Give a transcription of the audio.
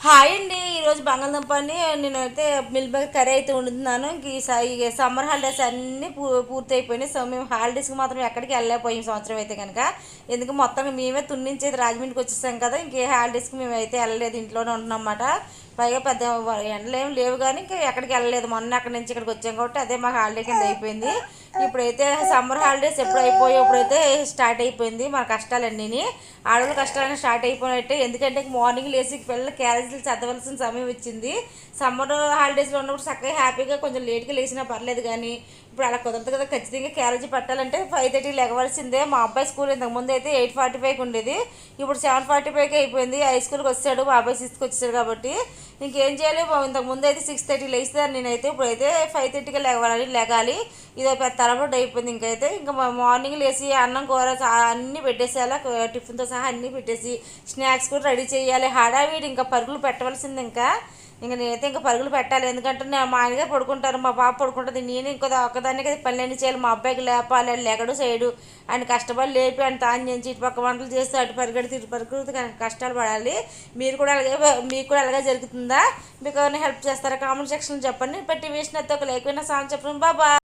Hi అండి. ఈరోజు బంగాళదుంపని నేనైతే మిల్ మేకర్ కర్రీ అయితే వండుతున్నాను. ఈ సమ్మర్ హాలిడేస్ అన్నీ పూర్తి అయిపోయినాయి. సో మేము హాలిడేస్కి మాత్రం ఎక్కడికి వెళ్ళలేకపోయాం సంవత్సరం అయితే కనుక. ఎందుకు మొత్తం మేమే తున్నించేది రాజమండ్రికి వచ్చేసాం కదా. ఇంకే హాలిడేస్కి మేము అయితే వెళ్ళలేదు, ఇంట్లోనే ఉంటున్నాం అన్నమాట. పైగా పెద్ద ఎండలు ఏమి లేవు కానీ ఇంకా ఎక్కడికి వెళ్ళలేదు. మొన్న అక్కడి నుంచి ఇక్కడికి వచ్చాం కాబట్టి అదే మా హాలిడే కింద అయిపోయింది. ఇప్పుడైతే సమ్మర్ హాలిడేస్ ఎప్పుడు అయిపోయాయి, ఇప్పుడైతే స్టార్ట్ అయిపోయింది మన కష్టాలన్నీ. ఆడవాళ్ళ కష్టాలన్నీ స్టార్ట్ అయిపోయినట్టే. ఎందుకంటే మార్నింగ్ లేచి పిల్లలు క్యారేజీలు చదవలసిన సమయం వచ్చింది. సమ్మర్ హాలిడేస్లో ఉన్నప్పుడు చక్కగా హ్యాపీగా కొంచెం లేట్గా లేచినా పర్లేదు, కానీ ఇప్పుడు అలా కుదరదు కదా. ఖచ్చితంగా క్యారేజీ పెట్టాలంటే 5:30 లెగవలసిందే. మా అబ్బాయి స్కూల్ ఇంతకుముందు అయితే 8:45కి ఉండేది, ఇప్పుడు 7:45కి అయిపోయింది. హై స్కూల్కి వచ్చాడు, మా అబ్బాయి 6కి వచ్చాడు కాబట్టి ఇంకేం చేయాలి. ఇంతకుముందు అయితే 6:30 లేస్తాను నేనైతే, ఇప్పుడైతే 5:30కి లెగాలి. ఇదో పెద్ద తలబడి అయిపోయింది. ఇంకా మార్నింగ్ లేచి అన్నం కూర అన్నీ పెట్టేసేయాలి, టిఫిన్తో సహా అన్నీ పెట్టేసి స్నాక్స్ కూడా రెడీ చేయాలి. హడావిడి ఇంకా పరుగులు పెట్టవలసింది. నేనైతే ఇంకా పరుగులు పెట్టాలి. ఎందుకంటే మా ఆయనగారు పడుకుంటారు, మా పాప పడుకుంటుంది, నేను ఒక్కదాన్ని కదా పనులన్నీ చేయాలి. మా అబ్బాయికి లేపాలి, లెగడు సైడు ఆయన కష్టపడి లేపి ఆయన తాను చేసి ఇటు పక్క వంటలు చేస్తే అటు పరిగెడితే ఇటు పరిగెడితే కష్టాలు పడాలి. మీకు కూడా అలాగే జరుగుతుందా? మీకు ఏమైనా హెల్ప్ చేస్తారా? కామెంట్ సెక్షన్లో చెప్పండి. బట్ ఈ విషయం అయితే ఒక లేకపోయినా సాంగ్ చెప్పండి. బాబా.